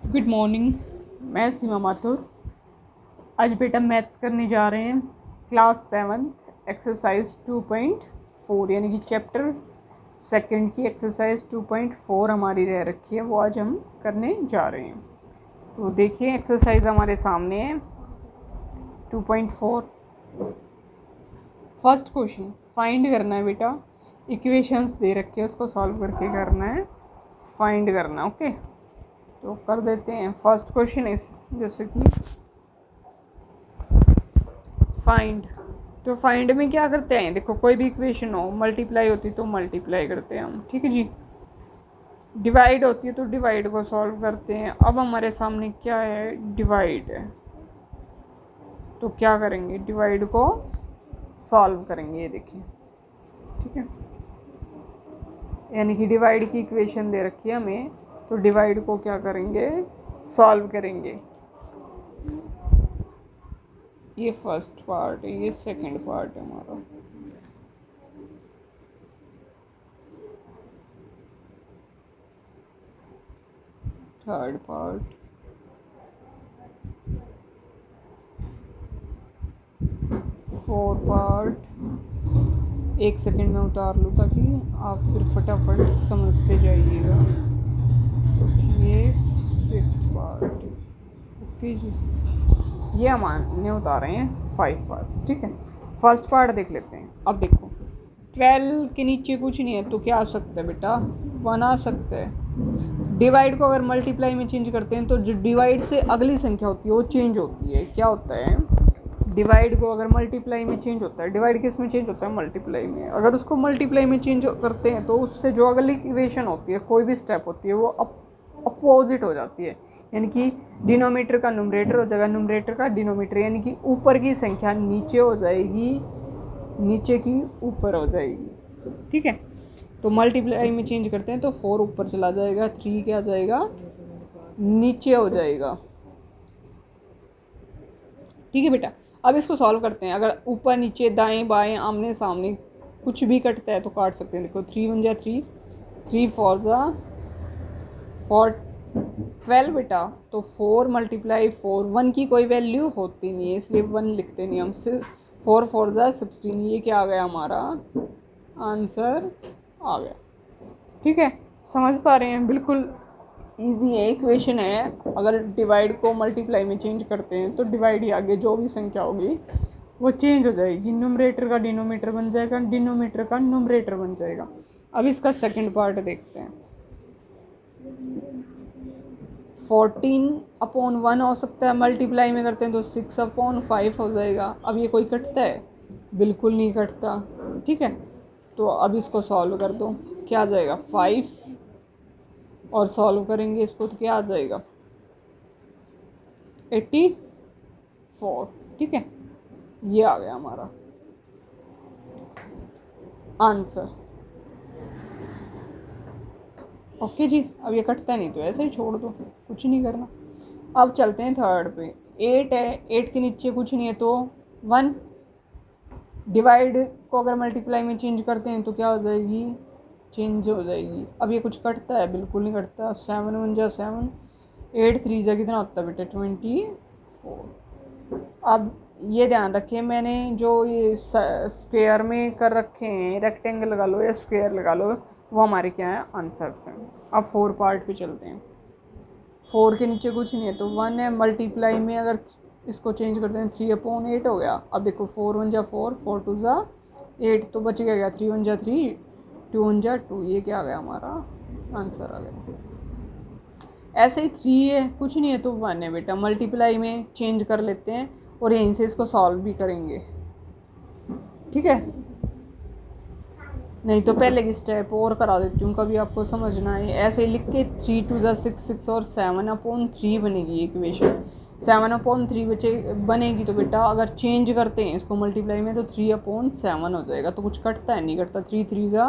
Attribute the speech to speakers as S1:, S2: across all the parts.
S1: Good morning. मैं सीमा माथुर। आज बेटा मैथ्स करने जा रहे हैं क्लास 7th एक्सरसाइज 2.4 यानी कि चैप्टर सेकंड की एक्सरसाइज 2.4 हमारी रह रखी है, वो आज हम करने जा रहे हैं। तो देखिए एक्सरसाइज हमारे सामने है 2.4। फर्स्ट क्वेश्चन फाइंड करना है बेटा। इक्वेशंस दे रखे हैं, उसको सॉल्व करके करना है, फाइंड करना। ओके, तो कर देते हैं। फर्स्ट क्वेश्चन इस जैसे कि फाइंड। तो फाइंड में क्या करते हैं, देखो कोई भी इक्वेशन हो, मल्टीप्लाई होती तो मल्टीप्लाई करते हैं हम, ठीक है जी। डिवाइड होती है तो डिवाइड को सॉल्व करते हैं। अब हमारे सामने क्या है, डिवाइड है, तो क्या करेंगे, डिवाइड को सॉल्व करेंगे। ये देखिए, ठीक है, यानी कि डिवाइड की इक्वेशन दे रखी है हमें, तो डिवाइड को क्या करेंगे, सॉल्व करेंगे। ये फर्स्ट पार्ट है, ये सेकंड पार्ट है हमारा। Third part, fourth part. एक सेकंड में उतार लूँ ताकि आप फिर फटाफट समझ से जाइएगा। ये फिफ्थ पार्ट, ओके जी। ये हमने उतारे हैं 5 पार्ट्स, ठीक है। फर्स्ट पार्ट देख लेते हैं। अब देखो 12 के नीचे कुछ नहीं है तो क्या आ सकता है बेटा, 1 आ सकता है। डिवाइड को अगर मल्टीप्लाई में चेंज करते हैं तो जो डिवाइड से अगली संख्या होती है वो चेंज होती है। क्या होता है, डिवाइड को अगर मल्टीप्लाई में चेंज होता है, डिवाइड किस में चेंज होता है, मल्टीप्लाई में। अगर उसको मल्टीप्लाई में चेंज करते हैं तो उससे जो अगली इक्वेशन होती है, कोई भी स्टेप होती है, वो अपोजिट हो जाती है। यानी कि डिनोमीटर का न्यूमरेटर हो जाएगा, न्यूमरेटर का डिनोमीटर, यानी कि ऊपर की संख्या नीचे हो जाएगी, नीचे की ऊपर हो जाएगी, ठीक है। तो मल्टीप्लाई में चेंज करते हैं तो 4 ऊपर चला जाएगा, 3 क्या जाएगा, नीचे हो जाएगा, ठीक है बेटा। अब इसको सॉल्व करते हैं। अगर ऊपर नीचे दाएं बाएं आमने सामने कुछ भी कटता है तो काट सकते हैं। देखो 3 1 जा 3, 3 4 जा 4, 12 बेटा। तो 4 मल्टीप्लाई 4, 1 की कोई वैल्यू होती नहीं है इसलिए 1 लिखते नहीं हम, सिर्फ 4 4 जा 16। ये क्या आ गया, हमारा आंसर आ गया, ठीक है। समझ पा रहे हैं, बिल्कुल ईजी है, इक्वेशन है। अगर डिवाइड को मल्टीप्लाई में चेंज करते हैं तो डिवाइड ही आगे जो भी संख्या होगी वो चेंज हो जाएगी, न्यूमरेटर का डिनोमीटर बन जाएगा, डिनोमीटर का न्यूमरेटर बन जाएगा। अब इसका सेकंड पार्ट देखते हैं। 14/1 हो सकता है, मल्टीप्लाई में करते हैं तो 6/5 हो जाएगा। अब ये कोई कटता है, बिल्कुल नहीं कटता, ठीक है। तो अब इसको सॉल्व कर दो, क्या आ जाएगा 5, और सॉल्व करेंगे इसको तो क्या आ जाएगा 84, ठीक है। ये आ गया हमारा आंसर, ओके जी। अब ये कटता नहीं तो ऐसे ही छोड़ दो, कुछ नहीं करना। अब चलते हैं थर्ड पे। 8 है, 8 के नीचे कुछ नहीं है तो 1। डिवाइड को अगर मल्टीप्लाई में चेंज करते हैं तो क्या हो जाएगी, चेंज हो जाएगी। अब ये कुछ कटता है, बिल्कुल नहीं कटता। 7 1 जा 7, 8 3 जा कितना होता है बेटा 24। अब ये ध्यान रखिए, मैंने जो ये स्क्वायर में कर रखे हैं, रेक्टेंगल लगा लो या स्क्वायर लगा लो, वो हमारे क्या है, आंसर्स हैं। अब 4 पार्ट पे चलते हैं। 4 के नीचे कुछ नहीं है तो 1 है, मल्टीप्लाई में अगर इसको चेंज करते हैं 3/8 हो गया। अब देखो 4 1 जा 4, 4 2 जा 8, तो बच गया 3 1 जा 3, 2 1 जा 2। ये क्या आ गया, हमारा आंसर आ गया। ऐसे ही 3 है, कुछ नहीं है तो 1 है बेटा, मल्टीप्लाई में चेंज कर लेते हैं और यहीं से इसको सॉल्व भी करेंगे, ठीक है। नहीं तो पहले की स्टेप और करा देती हूँ, कभी आपको समझना है। ऐसे ही लिख के 3 2 जा 6, 6 और 7/3 बनेगी इक्वेशन। 7/3 बनेगी तो बेटा अगर चेंज करते हैं इसको मल्टीप्लाई में तो 3/7 हो जाएगा। तो कुछ कटता है, नहीं कटता। 3 3 जा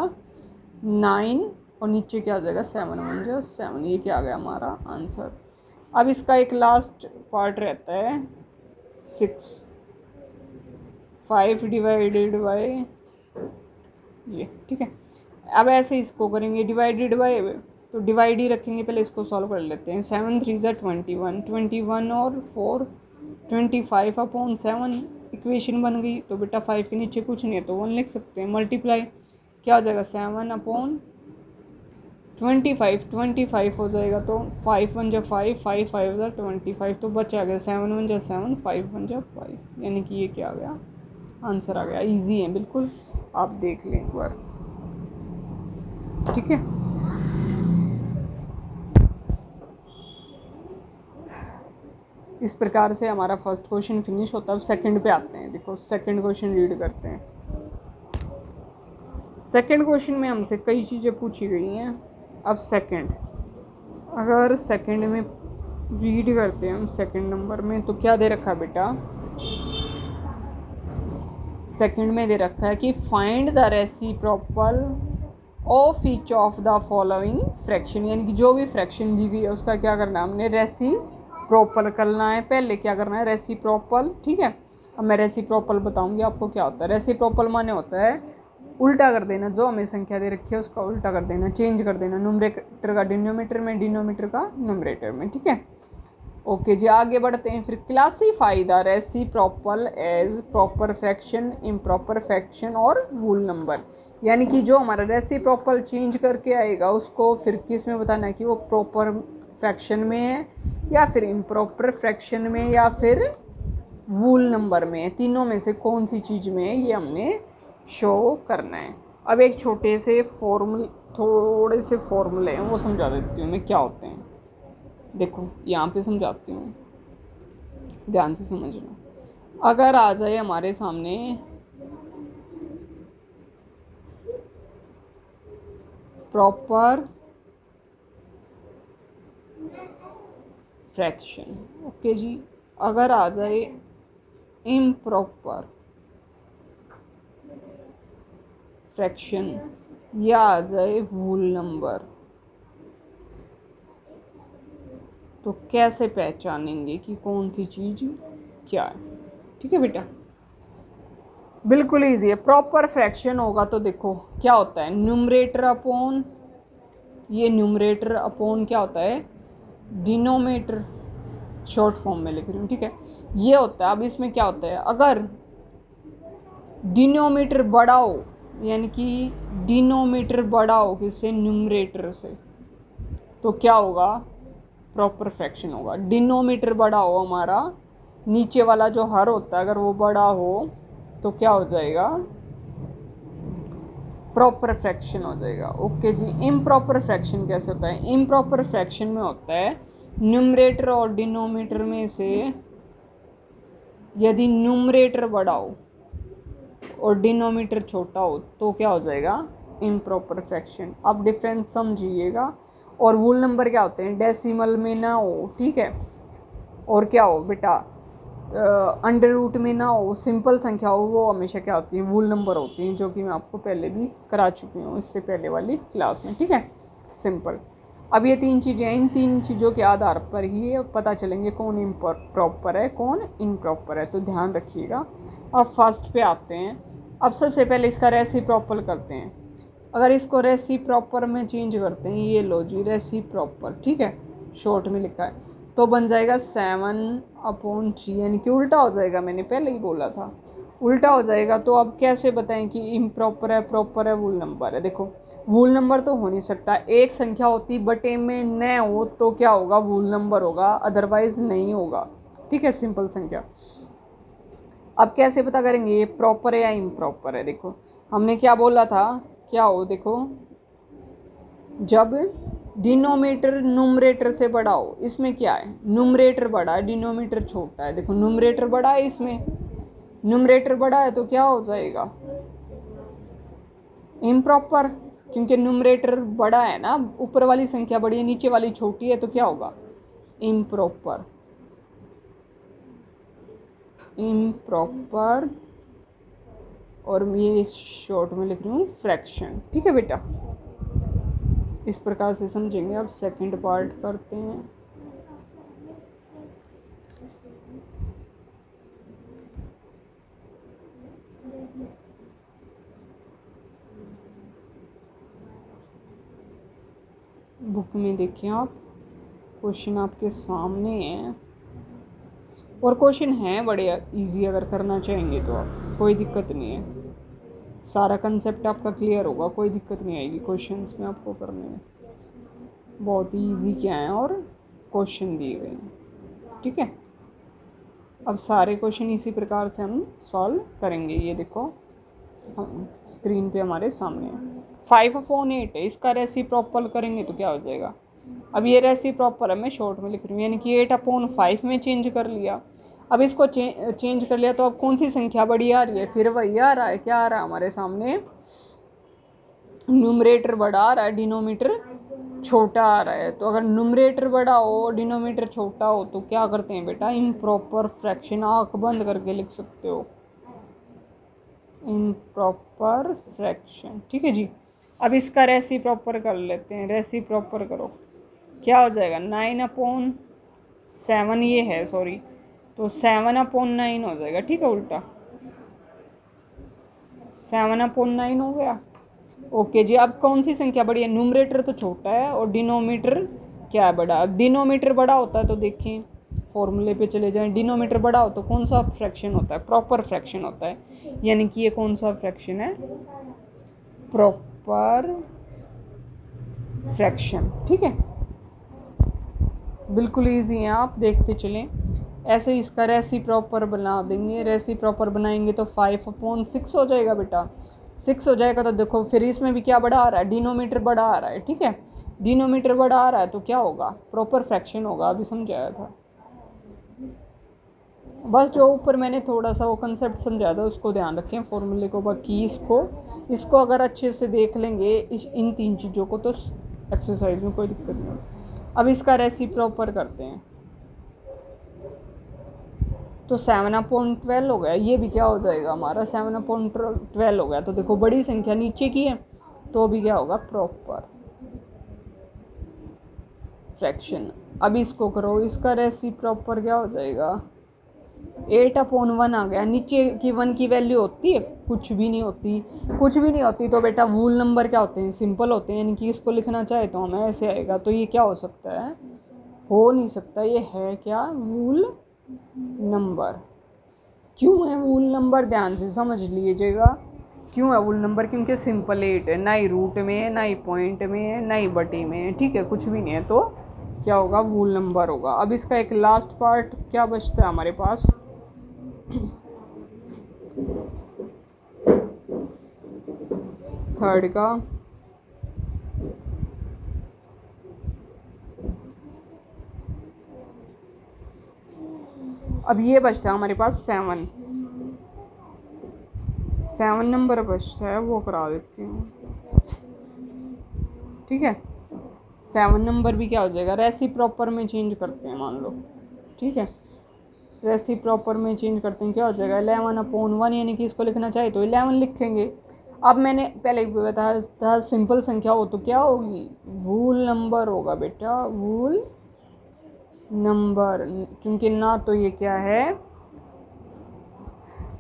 S1: 9 और नीचे क्या आ जाएगा 7 1 जा 7। ये क्या आ गया, हमारा आंसर। अब इसका एक लास्ट पार्ट रहता है 6, 5 डिवाइडेड बाय ये, ठीक है। अब ऐसे इसको करेंगे डिवाइडेड बाय तो डिवाइड ही रखेंगे, पहले इसको सॉल्व कर लेते हैं। 7 3 ज़ा 21, 21 और 4 25/7 इक्वेशन बन गई। तो बेटा 5 के नीचे कुछ नहीं है तो 1 लिख सकते हैं। मल्टीप्लाई क्या हो जाएगा 7/25, 25 हो जाएगा तो 5 1 जा 5, 5 5 जा 25, तो बचा गया 7 1 जा 7, 5 1 जा 5, यानी कि ये क्या आ गया, आंसर आ गया। इजी है बिल्कुल, आप देख लें एक बार, ठीक है। इस प्रकार से हमारा फर्स्ट क्वेश्चन फिनिश होता है। अब सेकंड पे आते हैं। देखो सेकंड क्वेश्चन रीड करते हैं। सेकंड क्वेश्चन में हमसे कई चीज़ें पूछी गई हैं। अब सेकंड, अगर सेकंड में रीड करते हैं हम सेकंड नंबर में, तो क्या दे रखा है बेटा, सेकंड में दे रखा है कि find the reciprocal of each of the following fraction, यानी कि जो भी फ्रैक्शन दी गई है उसका क्या करना है हमने, रेसिप्रोकल करना है। पहले क्या करना है, रेसिप्रोकल, ठीक है। अब मैं रेसिप्रोकल बताऊंगी आपको क्या होता है। रेसिप्रोकल माने होता है उल्टा कर देना, जो हमें संख्या दे रखी है उसका उल्टा कर देना, चेंज कर देना, न्यूमरेटर का डिनोमिनेटर में, डिनोमिनेटर का न्यूमरेटर में, ठीक है। ओके जी, आगे बढ़ते हैं। फिर classify the reciprocal as proper fraction, improper fraction और वूल नंबर, यानी कि जो हमारा रेसिप्रोकल चेंज करके आएगा उसको फिर किस में बताना है कि वो प्रॉपर फ्रैक्शन में है या फिर इम्प्रॉपर फ्रैक्शन में या फिर वूल नंबर में है। तीनों में से कौन सी चीज़ में है ये हमने शो करना है। अब एक छोटे से थोड़े से फॉर्मूले हैं वो समझा देती हूँ मैं क्या होते हैं। देखो यहाँ पे समझाती हूँ, ध्यान से समझना। अगर आ जाए हमारे सामने प्रॉपर फ्रैक्शन, ओके जी, अगर आ जाए इम्प्रॉपर फ्रैक्शन या आ जाए वूल नंबर, तो कैसे पहचानेंगे कि कौन सी चीज़ क्या है, ठीक है बेटा। बिल्कुल ईजी है। प्रॉपर फ्रैक्शन होगा तो देखो क्या होता है, न्यूमरेटर अपॉन, ये न्यूमरेटर अपॉन क्या होता है, डिनोमिनेटर, शॉर्ट फॉर्म में लिख रही हूँ, ठीक है, ये होता है। अब इसमें क्या होता है, अगर डिनोमिनेटर बड़ा हो, यानी कि डिनोमिनेटर बड़ा हो किससे, न्यूमरेटर से, तो क्या होगा, प्रॉपर फ्रैक्शन होगा। डिनोमिनेटर बड़ा हो हमारा, नीचे वाला जो हर होता है अगर वो बड़ा हो तो क्या हो जाएगा, प्रॉपर फ्रैक्शन हो जाएगा। ओके जी। इम्प्रॉपर फ्रैक्शन कैसे होता है, इम्प्रॉपर फ्रैक्शन में होता है न्यूमरेटर और डिनोमिनेटर में से यदि न्यूमरेटर बड़ा हो और डिनोमिनेटर छोटा हो तो क्या हो जाएगा, इम्प्रॉपर फ्रैक्शन। अब डिफरेंस समझिएगा। और वूल नंबर क्या होते हैं, डेसिमल में ना हो, ठीक है, और क्या हो बेटा, अंडर रूट में ना हो, सिंपल संख्या हो, वो हमेशा क्या होती है, वूल नंबर होती हैं, जो कि मैं आपको पहले भी करा चुकी हूँ इससे पहले वाली क्लास में, ठीक है, सिंपल। अब ये तीन चीज़ें हैं, इन तीन चीज़ों के आधार पर ही पता चलेंगे कौन इम्प्रॉपर है कौन इम्प्रॉपर है, तो ध्यान रखिएगा। अब फर्स्ट पे आते हैं। अब सबसे पहले इसका रेसिप्रोकल करते हैं। अगर इसको रेसिप्रोकल में चेंज करते हैं, ये लो जी रेसिप्रोकल, ठीक है, शॉर्ट में लिखा है, तो बन जाएगा 7/3, यानी कि उल्टा हो जाएगा, मैंने पहले ही बोला था उल्टा हो जाएगा। तो अब कैसे बताएं कि इम्प्रॉपर है प्रॉपर है वूल नंबर है, देखो वूल नंबर तो हो नहीं सकता, एक संख्या होती बटे में न हो तो क्या होगा, वूल नंबर होगा, अदरवाइज नहीं होगा, ठीक है, सिंपल संख्या। अब कैसे पता करेंगे ये प्रॉपर है या इम्प्रॉपर है, देखो हमने क्या बोला था, क्या हो, देखो जब डिनोमिनेटर न्यूमरेटर से बड़ा हो, इसमें क्या है, न्यूमरेटर बड़ा है डिनोमिनेटर छोटा है, देखो न्यूमरेटर बड़ा है, इसमें न्यूमरेटर बड़ा है तो क्या हो जाएगा, इम्प्रॉपर, क्योंकि न्यूमरेटर बड़ा है ना, ऊपर वाली संख्या बड़ी है नीचे वाली छोटी है, तो क्या होगा, इम्प्रॉपर, इम्प्रॉपर, और ये शॉर्ट में लिख रही हूँ फ्रैक्शन, ठीक है बेटा। इस प्रकार से समझेंगे। अब सेकंड पार्ट करते हैं। बुक में देखिए आप, क्वेश्चन आपके सामने है और क्वेश्चन है बड़े इजी, अगर करना चाहेंगे तो आप कोई दिक्कत नहीं है, सारा कंसेप्ट आपका क्लियर होगा, कोई दिक्कत नहीं आएगी क्वेश्चंस में आपको करने में, बहुत ही ईजी क्या है और क्वेश्चन दिए गए हैं, ठीक है। अब सारे क्वेश्चन इसी प्रकार से हम सॉल्व करेंगे। ये देखो हम स्क्रीन पे हमारे सामने है 5/8 है, इसका रेसिप्रोकल करेंगे तो क्या हो जाएगा। अब ये रेसिप्रोकल है, मैं शॉर्ट में लिख रही हूँ, यानी कि 8/5 में चेंज कर लिया। अब इसको चेंज कर लिया तो अब कौन सी संख्या बड़ी आ रही है, फिर वही आ रहा है, क्या आ रहा है हमारे सामने, न्यूमरेटर बड़ा आ रहा है, डिनोमीटर छोटा आ रहा है। तो अगर न्यूमरेटर बड़ा हो डिनोमीटर छोटा हो तो क्या करते हैं बेटा, इम्प्रॉपर फ्रैक्शन, आँख बंद करके लिख सकते हो, इम्प्रॉपर फ्रैक्शन, ठीक है जी। अब इसका रेसिप्रोकल कर लेते हैं, रेसिप्रोकल करो, क्या हो जाएगा 9/7, ये है सॉरी, तो 7/9 हो जाएगा, ठीक है, उल्टा 7/9 हो गया। ओके जी, अब कौन सी संख्या बड़ी है, न्यूमरेटर तो छोटा है और डिनोमीटर क्या है बड़ा। अब डिनोमीटर बड़ा होता है तो देखें फॉर्मूले पे चले जाएं, डिनोमीटर बड़ा हो तो कौन सा फ्रैक्शन होता है, प्रॉपर फ्रैक्शन होता है, यानी कि ये कौन सा फ्रैक्शन है, प्रॉपर फ्रैक्शन, ठीक है, बिल्कुल ईजी है, आप देखते चलें। ऐसे इसका रेसिप्रोकल बना देंगे, रेसिप्रोकल बनाएंगे तो 5/6 हो जाएगा बेटा, 6 हो जाएगा। तो देखो फिर इसमें भी क्या बड़ा आ रहा है, डिनोमीटर बड़ा आ रहा है, ठीक है, डिनोमीटर बड़ा आ रहा है तो क्या होगा, प्रॉपर फ्रैक्शन होगा, अभी समझाया था। बस जो ऊपर मैंने थोड़ा सा वो कंसेप्ट समझाया था उसको ध्यान रखें फॉर्मूले को, बाकी इसको अगर अच्छे से देख लेंगे इन 3 चीज़ों को तो एक्सरसाइज में कोई दिक्कत नहीं होगी। अब इसका रेसिप्रोकल करते हैं तो 7/12 हो गया, ये भी क्या हो जाएगा हमारा 7/12 हो गया। तो देखो बड़ी संख्या नीचे की है तो भी क्या होगा, प्रॉपर फ्रैक्शन। अब इसको करो, इसका रेसिप्रोकल क्या हो जाएगा, 8/1 आ गया। नीचे की 1 की वैल्यू होती है, कुछ भी नहीं होती, कुछ भी नहीं होती तो बेटा वूल नंबर क्या होते हैं, सिंपल होते हैं, यानी कि इसको लिखना चाहे तो हमें ऐसे आएगा। तो ये क्या हो सकता है, हो नहीं सकता, ये है क्या, वूल नंबर। क्यों है वूल नंबर, ध्यान से समझ लीजिएगा, क्यों है वूल नंबर, क्योंकि सिंपल 8 है, ना ही रूट में है, ना ही पॉइंट में है, ना ही बटे में है, ठीक है, कुछ भी नहीं है तो क्या होगा, वूल नंबर होगा। अब इसका एक लास्ट पार्ट क्या बचता है हमारे पास, थर्ड का, अब ये बचता है हमारे पास 7 नंबर बचता है, वो करा देती हूँ, ठीक है। 7 नंबर भी क्या हो जाएगा, रेसिप्रोकल में चेंज करते हैं मान लो, ठीक है, रेसिप्रोकल में चेंज करते हैं, क्या हो जाएगा 11/1, यानी कि इसको लिखना चाहे तो 11 लिखेंगे। अब मैंने पहले भी बताया था सिंपल संख्या हो तो क्या होगी, वूल नंबर होगा बेटा, वूल नंबर, क्योंकि ना तो ये क्या है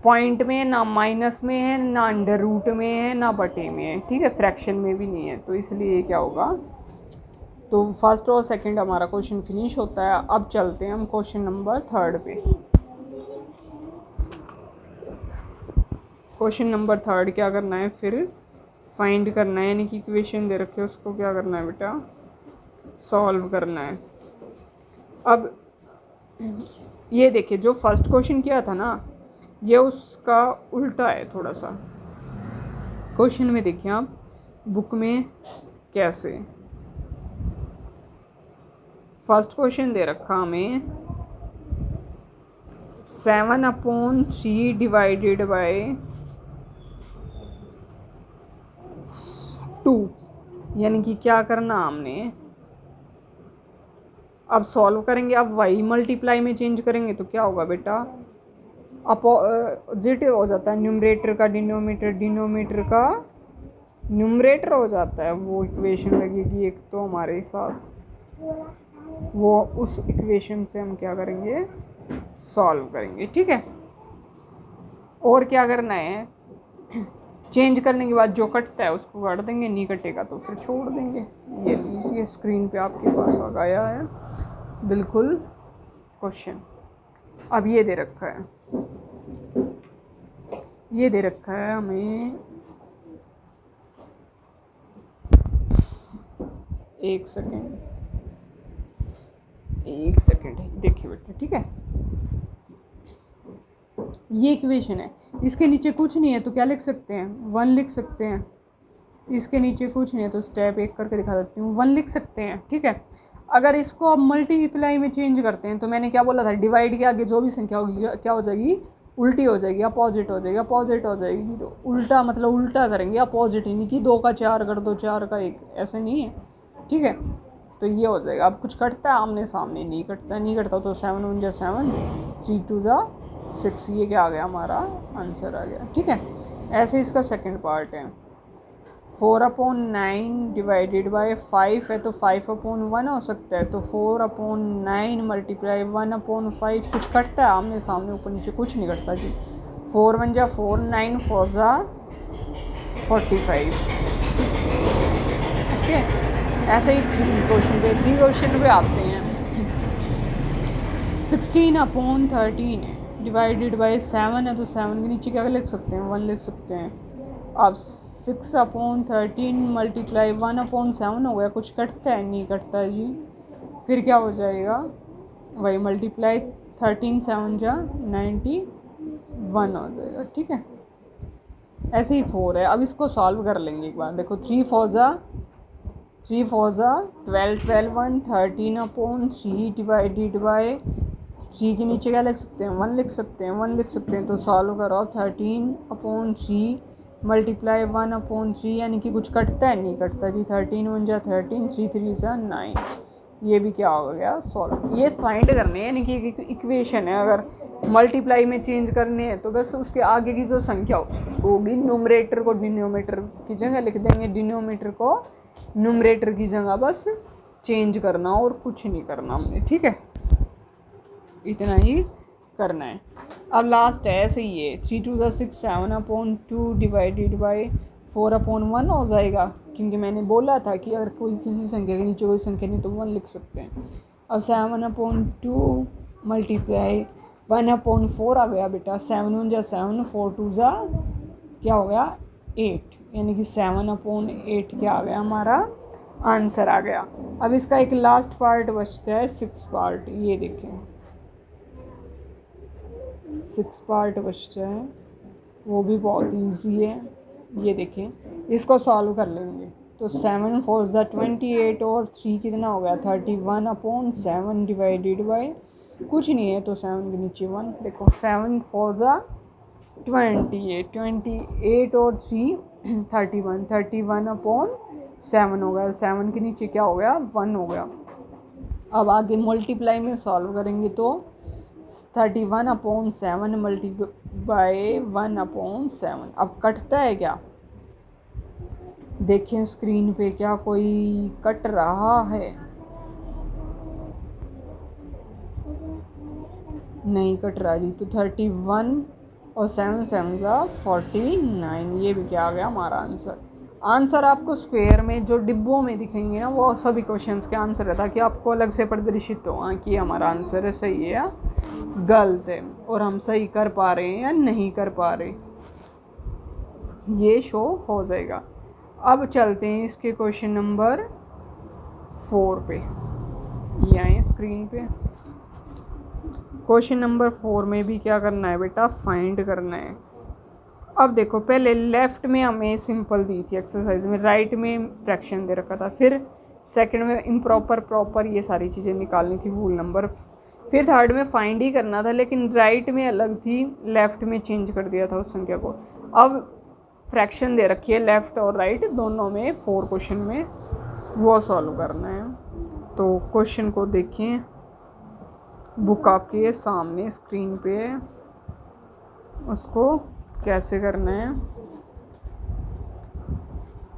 S1: पॉइंट में, ना माइनस में है, ना अंडर रूट में है, ना बटे में है, ठीक है, फ्रैक्शन में भी नहीं है, तो इसलिए क्या होगा। तो फर्स्ट और सेकंड हमारा क्वेश्चन फिनिश होता है। अब चलते हैं हम क्वेश्चन नंबर 3 पे। क्वेश्चन नंबर 3 क्या करना है, फिर फाइंड करना है, यानी कि इक्वेशन दे रखे उसको क्या करना है बेटा, सॉल्व करना है। अब ये देखिए जो फर्स्ट क्वेश्चन किया था ना, ये उसका उल्टा है थोड़ा सा। क्वेश्चन में देखिए आप बुक में कैसे, फर्स्ट क्वेश्चन दे रखा हमें 7/3 डिवाइडेड बाय 2, यानी कि क्या करना हमने, अब सॉल्व करेंगे। अब वाई मल्टीप्लाई में चेंज करेंगे तो क्या होगा बेटा, अपोजिटिव हो जाता है, न्यूमरेटर का डिनोमीटर, डिनोमीटर का न्यूमरेटर हो जाता है, वो इक्वेशन लगेगी एक तो हमारे साथ, वो उस इक्वेशन से हम क्या करेंगे, सॉल्व करेंगे, ठीक है। और क्या करना है, चेंज करने के बाद जो कटता है उसको काट देंगे, नहीं कटेगा तो फिर छोड़ देंगे। ये लीजिए स्क्रीन पे आपके पास आ गया है बिल्कुल क्वेश्चन। अब ये दे रखा है, ये दे रखा है हमें, एक सेकेंड देखिए बेटा, ठीक है। ये इक्वेशन है, इसके नीचे कुछ नहीं है तो क्या लिख सकते हैं, 1 लिख सकते हैं। इसके नीचे कुछ नहीं है तो स्टेप एक करके दिखा देती हूँ, 1 लिख सकते हैं, ठीक है। अगर इसको आप मल्टीप्लाई में चेंज करते हैं तो मैंने क्या बोला था, डिवाइड के आगे जो भी संख्या होगी क्या हो जाएगी, उल्टी हो जाएगी, अपोजिट हो जाएगी, अपोजिट हो जाएगी। तो उल्टा मतलब उल्टा करेंगे, अपोजिट ही नहीं कि 2 का 4 कर दो, 4 का 1, ऐसे नहीं है, ठीक है। तो ये हो जाएगा। अब कुछ कटता है आमने सामने, नहीं कटता तो 7 1 जा 7, 3 2 जा 6, ये क्या आ गया, हमारा आंसर आ गया, ठीक है। ऐसे इसका सेकंड पार्ट है, 4/9 डिवाइडेड बाय 5 है तो 5/1 हो सकता है, तो 4/9 मल्टीप्लाई 1/5। कुछ कटता है आमने सामने, ऊपर नीचे कुछ नहीं कटता जी। 4 1 जा 4, 9 4 जा 45, ओके। ऐसे ही 3 क्वेश्चन पे आते हैं। 16/13 है डिवाइडेड बाय 7 है तो 7 के नीचे क्या लिख सकते हैं, 1 लिख सकते हैं। अब 6/13 मल्टीप्लाई 1/7 हो गया, कुछ कटता है, नहीं कटता जी। फिर क्या हो जाएगा, वही मल्टीप्लाई 13 7 जा 91 हो जाएगा, ठीक है। ऐसे ही 4 है। अब इसको सॉल्व कर लेंगे एक बार, देखो 3 4 जा 12 12 1 13/3 डिवाइडेड बाय 3 के नीचे क्या लिख सकते हैं, 1 लिख सकते हैं, तो सॉल्व करो 13/3 मल्टीप्लाई 1/3, यानी कि कुछ कटता है, नहीं कटता जी। 13 1 जा 13, 3 3 जा 9, ये भी क्या हो गया, सॉल्व। ये फाइंड करने हैं, यानी कि एक इक्वेशन है, अगर मल्टीप्लाई में चेंज करने हैं तो बस उसके आगे की जो संख्या होगी, न्यूमरेटर को डिनोमिनेटर की जगह लिख देंगे, डिनोमिनेटर को न्यूमरेटर की जगह बस चेंज करना और कुछ नहीं करना हमने, ठीक है। इतना ही करना है। अब लास्ट है ऐसे ही है, 3 2 जा 6 7/2 डिवाइडेड बाय 4/1 हो जाएगा, क्योंकि मैंने बोला था कि अगर कोई किसी संख्या के नीचे कोई संख्या नहीं तो 1 लिख सकते हैं। अब 7/2 मल्टीप्लाई 1/4 आ गया बेटा, 7 1 जा 7, 4 2 जा क्या हो गया 8, यानी कि 7/8 क्या आ गया, हमारा आंसर आ गया। अब इसका एक लास्ट पार्ट बचता है, 6 पार्ट, ये देखें 6 पार्ट बचता है, वो भी बहुत इजी है। ये देखें, इसको सॉल्व कर लेंगे तो 7 4 जा 28 और 3 कितना हो गया 31/7 डिवाइडेड बाय कुछ नहीं है तो 7 के नीचे 1, देखो 7 4 जा 28 और 3 31/7 हो गया, 7 के नीचे क्या हो गया 1 हो गया। अब आगे मल्टीप्लाई में सॉल्व करेंगे तो 31/7 मल्टीप्लाई 1/7। अब कटता है क्या, देखें स्क्रीन पे, क्या कोई कट रहा है, नहीं कट रहा जी। तो 31 और 7 7 जा 49, ये भी क्या आ गया हमारा आंसर आपको स्क्वायर में जो डिब्बों में दिखेंगे ना, वो सभी क्वेश्चंस के आंसर है, ताकि आपको अलग से प्रदर्शित हो कि हमारा आंसर है सही है या गलत है, और हम सही कर पा रहे हैं या नहीं कर पा रहे, ये शो हो जाएगा। अब चलते हैं इसके क्वेश्चन नंबर 4 पे, ये आए स्क्रीन पे। क्वेश्चन नंबर 4 में भी क्या करना है बेटा, फाइंड करना है। अब देखो, पहले लेफ़्ट में हमें सिंपल दी थी एक्सरसाइज में, राइट में फ्रैक्शन दे रखा था, फिर सेकंड में इम्प्रॉपर प्रॉपर, ये सारी चीज़ें निकालनी थी, रूल नंबर, फिर थर्ड में फाइंड ही करना था, लेकिन राइट में अलग थी, लेफ़्ट में चेंज कर दिया था उस संख्या को। अब फ्रैक्शन दे रखी है लेफ़्ट और राइट दोनों में, 4 क्वेश्चन में, वो सॉल्व करना है। तो क्वेश्चन को देखें, बुक आपके सामने स्क्रीन पे है, उसको कैसे करना है।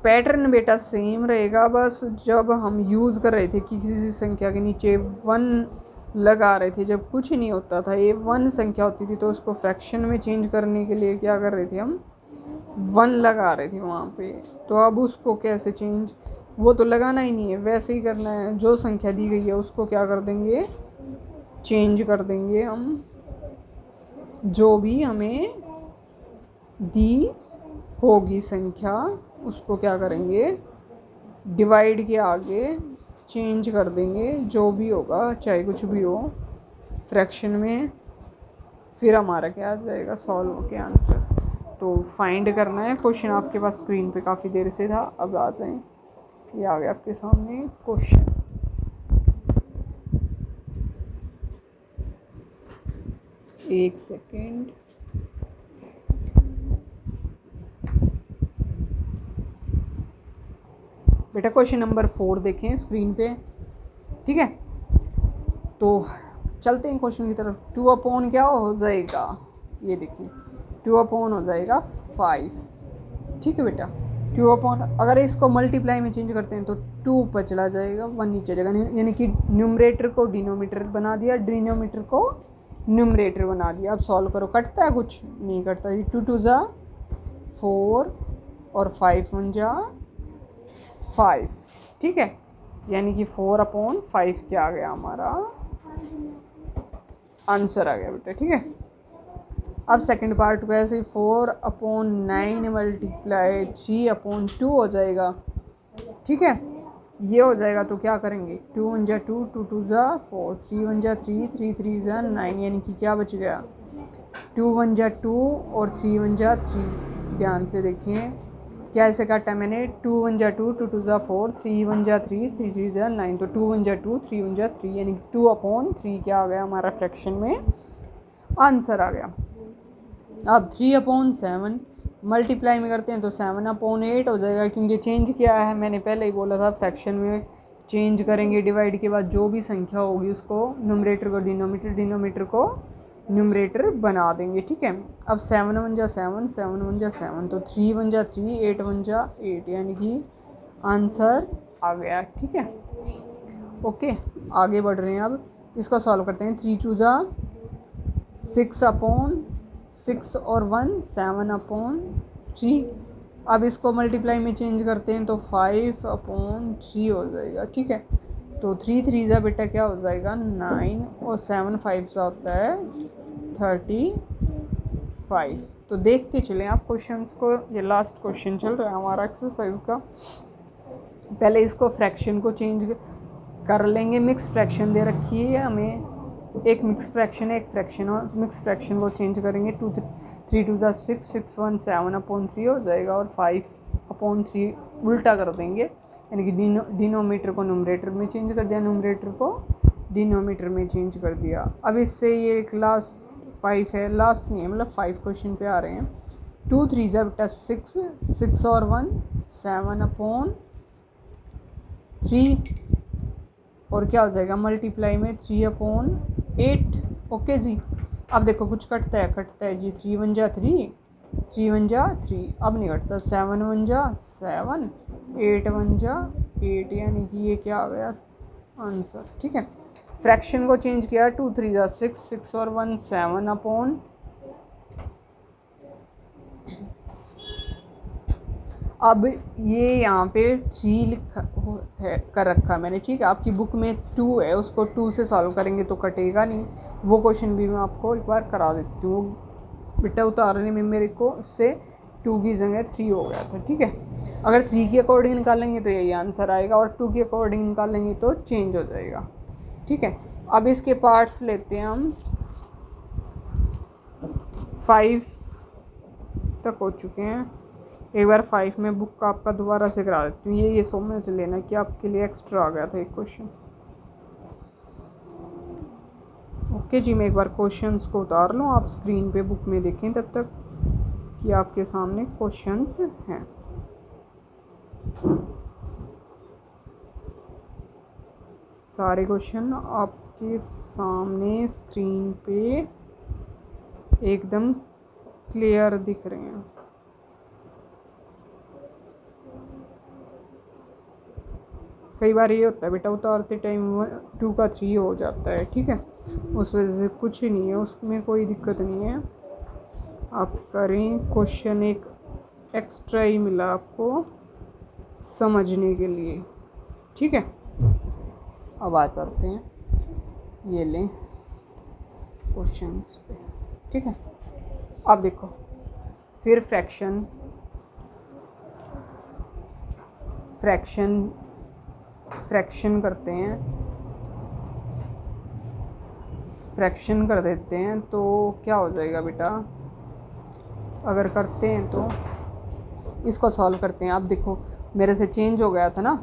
S1: पैटर्न बेटा सेम रहेगा, बस जब हम यूज़ कर रहे थे कि किसी संख्या के नीचे 1 लगा रहे थे, जब कुछ नहीं होता था, ये 1 संख्या होती थी, तो उसको फ्रैक्शन में चेंज करने के लिए क्या कर रहे थे हम, 1 लगा रहे थे वहाँ पे, तो अब उसको कैसे चेंज, वो तो लगाना ही नहीं है, वैसे ही करना है। जो संख्या दी गई है उसको क्या कर देंगे, चेंज कर देंगे हम। जो भी हमें दी होगी संख्या उसको क्या करेंगे, डिवाइड के आगे चेंज कर देंगे, जो भी होगा चाहे कुछ भी हो फ्रैक्शन में। फिर हमारा क्या आ जाएगा, सॉल्व के आंसर। तो फाइंड करना है। क्वेश्चन आपके पास स्क्रीन पे काफ़ी देर से था, अब आ जाए, ये आ गया आपके सामने क्वेश्चन। एक सेकेंड, बेटा क्वेश्चन नंबर 4 देखें स्क्रीन पे, ठीक है। तो चलते हैं क्वेश्चन की तरफ। 2 अपॉन क्या हो जाएगा, ये देखिए 2 अपॉन हो जाएगा 5, ठीक है बेटा। 2 अपॉन, अगर इसको मल्टीप्लाई में चेंज करते हैं तो 2 ऊपर चला जाएगा, 1 नीचे जाएगा, यानी कि न्यूमरेटर को डिनोमीटर बना दिया, डिनोमीटर को न्यूमरेटर बना दिया। अब सॉल्व करो, कटता है कुछ नहीं कटता, 2 2 जा 4 और 5 1 जा 5, ठीक है। यानी कि 4 अपॉन 5 क्या आ गया, हमारा आंसर आ गया बेटा, ठीक है। अब सेकंड पार्ट को ऐसे 4 अपॉन 9 मल्टीप्लाई 3 अपॉन 2 हो जाएगा, ठीक है। ये हो जाएगा तो क्या करेंगे, 2 1 जा 2 2 2 जा 4 3 1 जा 3 3 3 जा 9, यानी कि क्या बच गया, 2 1 जा 2 और 3 1 जा 3। ध्यान से देखें क्या ऐसे काटा मैंने, 2 1 जा 2 2 2 जा 4 3 1 जा 3 3 3 जा 9, तो 2 1 जा 2 3 1 जा 3, यानी 2 अपॉन 3 क्या आ गया हमारा फ्रैक्शन में आंसर आ गया। अब 3 अपॉन 7 मल्टीप्लाई में करते हैं तो 7 अपॉन 8 हो जाएगा, क्योंकि चेंज किया है, मैंने पहले ही बोला था फ्रैक्शन में चेंज करेंगे। डिवाइड के बाद जो भी संख्या होगी उसको न्यूमरेटर को डिनोमीटर, डिनोमीटर को न्यूमरेटर बना देंगे, ठीक है। अब 7 1 जा 7 7 1 जा 7, तो 3 1 जा 3 8 1 जा 8, यानी कि आंसर आ गया, ठीक है। ओके, आगे बढ़ रहे हैं। अब इसको सॉल्व करते हैं। 3 2 जा 6 अपॉन 6 और 1 7 अपॉन 3। अब इसको मल्टीप्लाई में चेंज करते हैं तो 5 अपॉन 3 हो जाएगा, ठीक है। तो 3 3 जा बेटा क्या हो जाएगा 9, और 7 5 सा होता है 35। तो देखते चलें आप क्वेश्चंस को, ये लास्ट क्वेश्चन चल रहा है हमारा एक्सरसाइज का। पहले इसको फ्रैक्शन को चेंज कर लेंगे, मिक्स फ्रैक्शन दे रखी है हमें, एक मिक्स फ्रैक्शन है एक फ्रैक्शन, और मिक्स फ्रैक्शन को चेंज करेंगे। 2 3 2 जा 6 6 1 7 अपॉन 3 हो जाएगा, और 5 अपॉन 3 उल्टा कर देंगे, यानी कि डिनोमीटर को न्यूमरेटर में चेंज कर दिया, न्यूमरेटर को डिनोमीटर में चेंज कर दिया। अब इससे ये एक लास्ट 5 है, लास्ट नहीं है, मतलब 5 क्वेश्चन पे आ रहे हैं। 2 3 जा बेटा 6 6 और 1 7 अपॉन 3, और क्या हो जाएगा मल्टीप्लाई में 3 अपॉन 8। ओके जी, अब देखो कुछ कटता है जी, 3 1 जा 3 3 1 जा 3, अब नहीं कटता, 7 1 जा 7 8 1 जा 8, यानी कि ये क्या आ गया आंसर, ठीक है। फ्रैक्शन को चेंज किया, 2 3 जा 6 6 और 1 7 अपॉन, अब ये यहाँ पे 3 लिखा है कर रखा है मैंने, ठीक है। आपकी बुक में 2 है, उसको 2 से सॉल्व करेंगे तो कटेगा नहीं। वो क्वेश्चन भी मैं आपको एक बार करा देती हूँ बेटा, उतारने में मेरे को से 2 की जगह 3 हो गया था, ठीक है। अगर 3 के अकॉर्डिंग निकालेंगे तो यही आंसर आएगा, और 2 के अकॉर्डिंग निकालेंगे तो चेंज हो जाएगा, ठीक है। अब इसके पार्ट्स लेते हैं हम, 5 तक हो चुके हैं। एक बार 5 में बुक का आपका दोबारा से करा देती हूँ, ये समझ लेना कि आपके लिए एक्स्ट्रा आ गया था एक क्वेश्चन। ओके जी, मैं एक बार क्वेश्चंस को उतार लूँ, आप स्क्रीन पे बुक में देखें तब तक कि आपके सामने क्वेश्चंस हैं। सारे क्वेश्चन आपके सामने स्क्रीन पे एकदम क्लियर दिख रहे हैं। कई बार ये होता है बेटा, उतारते टाइम 2 का 3 हो जाता है, ठीक है। उस वजह से कुछ नहीं है, उसमें कोई दिक्कत नहीं है। आप करें क्वेश्चन एक एक्स्ट्रा ही मिला आपको समझने के लिए, ठीक है। अब आ चलते हैं, ये लें क्वेश्चंस पे, ठीक है। अब देखो, फिर फ्रैक्शन करते हैं, फ्रैक्शन कर देते हैं तो क्या हो जाएगा बेटा, अगर करते हैं तो इसको सॉल्व करते हैं। अब देखो मेरे से चेंज हो गया था ना,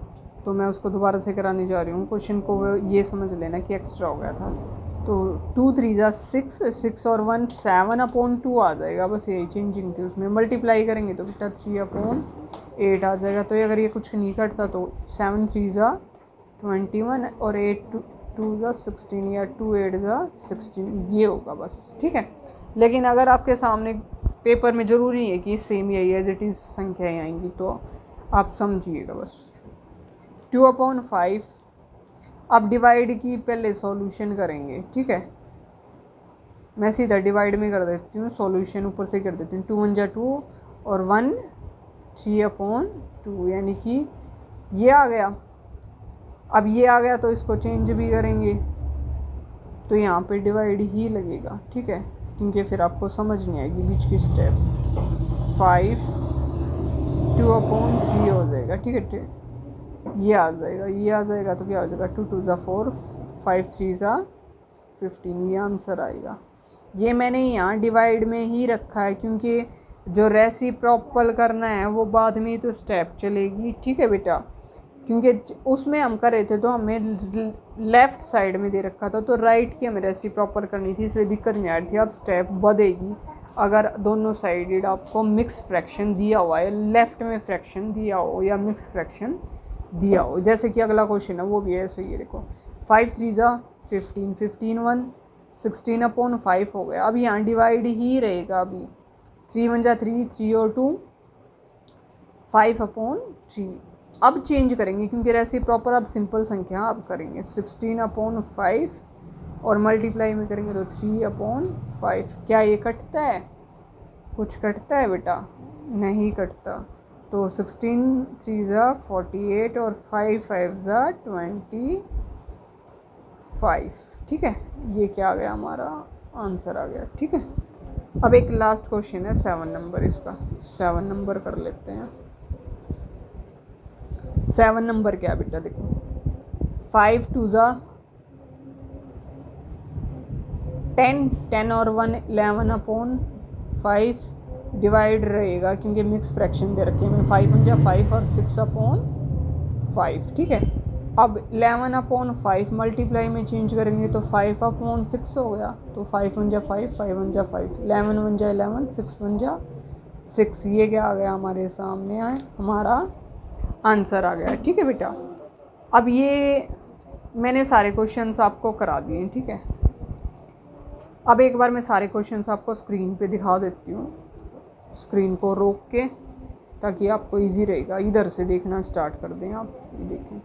S1: तो मैं उसको दोबारा से कराने जा रही हूँ। क्वेश्चन को ये समझ लेना कि एक्स्ट्रा हो गया था, तो 2 3 जा 6, 6 और 1 7/2 आ जाएगा, बस यही चेंजिंग थी। उसमें मल्टीप्लाई करेंगे तो बेटा 3/8 आ जाएगा। तो अगर ये कुछ नहीं कटता तो 7 3 जा 21 और 8 2 जा 16 या 2 8 जा 16, ये होगा बस, ठीक है। लेकिन अगर आपके सामने पेपर में ज़रूरी है कि सेम यही एज इट इज़ संख्याएँ आएंगी, तो आप समझिएगा बस। 2/5 अब डिवाइड की पहले सॉल्यूशन करेंगे, ठीक है। मैं सीधा डिवाइड में कर देती हूँ, सॉल्यूशन ऊपर से कर देती हूँ। 2 1 जा 2 और 1 3/2, यानी कि ये आ गया। अब ये आ गया तो इसको चेंज भी करेंगे तो यहाँ पे डिवाइड ही लगेगा, ठीक है, क्योंकि फिर आपको समझ नहीं आएगी बीच की स्टेप। 5 2/3 हो जाएगा, ठीक है। ये आ जाएगा तो क्या हो जाएगा, 2 2 जा 4 5 3 जा 15, ये आंसर आएगा। ये मैंने यहाँ डिवाइड में ही रखा है क्योंकि जो रेसिप्रोकल करना है वो बाद में ही तो स्टेप चलेगी, ठीक है बेटा। क्योंकि उसमें हम कर रहे थे तो हमें लेफ़्ट साइड में दे रखा था, तो राइट की हमें रेसिप्रोकल करनी थी, इसलिए दिक्कत नहीं आ रही थी। अब स्टेप बढ़ेगी अगर दोनों साइडेड आपको मिक्स फ्रैक्शन दिया हुआ है, लेफ़्ट में फ्रैक्शन दिया हो या मिक्स फ्रैक्शन दिया हो, जैसे कि अगला क्वेश्चन है वो भी ऐसे ही है। देखो 5 3 जा 15 15 1 16/5 हो गया। अब यहाँ डिवाइड ही रहेगा। अभी 3 1 जा 3 3 और 2 5/3। अब चेंज करेंगे क्योंकि रेसिप्रोकल अब सिंपल संख्या अब करेंगे। 16/5 और मल्टीप्लाई में करेंगे तो 3/5। क्या ये कटता है, कुछ कटता है बेटा, नहीं कटता। तो 16 3 जा 48 और 5 5 जा 25, ठीक है। ये क्या आ गया, हमारा आंसर आ गया, ठीक है। अब एक लास्ट क्वेश्चन है 7 नंबर, इसका 7 नंबर कर लेते हैं। 7 नंबर क्या बेटा, देखो 5 2 जा 10 10 और 1 11/5 डिवाइड रहेगा क्योंकि मिक्स फ्रैक्शन दे रखे हैं। 5 1 जा 5 और 6/5, ठीक है। अब 11/5 मल्टीप्लाई में चेंज करेंगे तो 5/6 हो गया। तो 5 1 जा 5 5 1 जा 5 11 1 जा 11 6 1 जा 6, ये क्या आ गया हमारे सामने है, हमारा आंसर आ गया, ठीक है बेटा। अब ये मैंने सारे क्वेश्चंस आपको करा दिए, ठीक है। अब एक बार मैं सारे क्वेश्चंस आपको स्क्रीन पे दिखा देती हूँ, स्क्रीन को रोक के, ताकि आपको इजी रहेगा। इधर से देखना स्टार्ट कर दें आप, ये देखें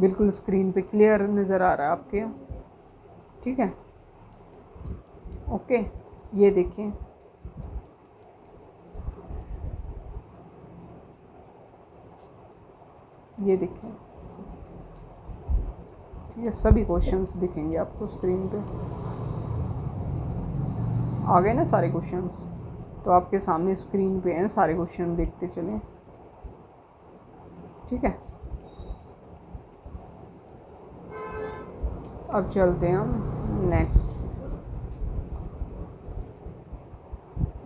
S1: बिल्कुल स्क्रीन पे क्लियर नज़र आ रहा है आपके, ठीक है। ओके, ये देखें, ये देखें, ठीक है। सभी क्वेश्चंस दिखेंगे आपको स्क्रीन पे, आ गए ना सारे क्वेश्चंस, तो आपके सामने स्क्रीन पे हैं सारे क्वेश्चन, देखते चलें, ठीक है। अब चलते हैं हम नेक्स्ट,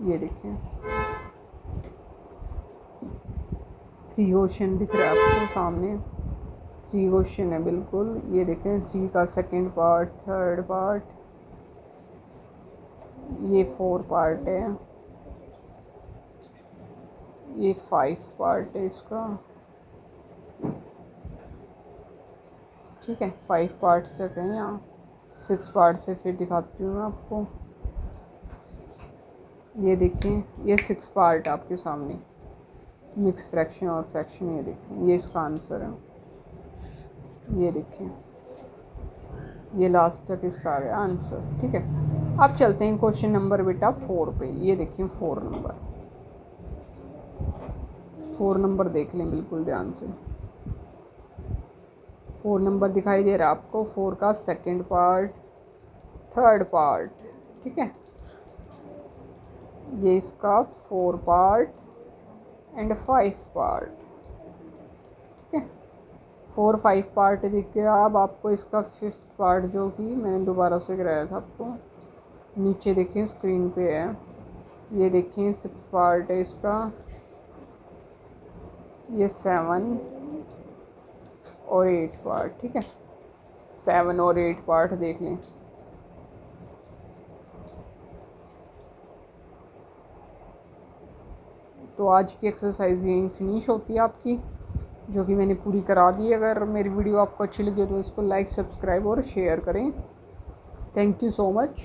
S1: ये देखें 3 क्वेश्चन दिख रहा है आपको सामने, 3 क्वेश्चन है बिल्कुल। ये देखें 3 का सेकंड पार्ट, थर्ड पार्ट, ये 4 पार्ट है, ये 5 पार्ट है इसका, ठीक है। 5 पार्ट से कहें, यहाँ 6 पार्ट से फिर दिखाती हूँ मैं आपको। ये देखें, ये 6 पार्ट आपके सामने, मिक्स फ्रैक्शन और फ्रैक्शन, ये देखें, ये इसका आंसर है। ये देखें, ये लास्ट तक इसका आ गया आंसर, ठीक है। अब चलते हैं क्वेश्चन नंबर बेटा 4 पे। ये देखिए 4 नंबर, 4 नंबर देख लें बिल्कुल ध्यान से। 4 नंबर दिखाई दे रहा है आपको, 4 का सेकंड पार्ट, थर्ड पार्ट, ठीक है। ये इसका 4 पार्ट एंड 5 पार्ट, ठीक है। 4 5 पार्ट दिख गया। अब आपको इसका 5th पार्ट जो कि मैंने दोबारा से कराया था आपको, नीचे देखिए स्क्रीन पे है। ये देखिए 6 पार्ट है इसका, ये 7 और 8 पार्ट, ठीक है। 7 और 8 पार्ट देख लें। तो आज की एक्सरसाइज यहीं फिनिश होती है आपकी, जो कि मैंने पूरी करा दी। अगर मेरी वीडियो आपको अच्छी लगी तो इसको लाइक, सब्सक्राइब और शेयर करें। Thank you so much.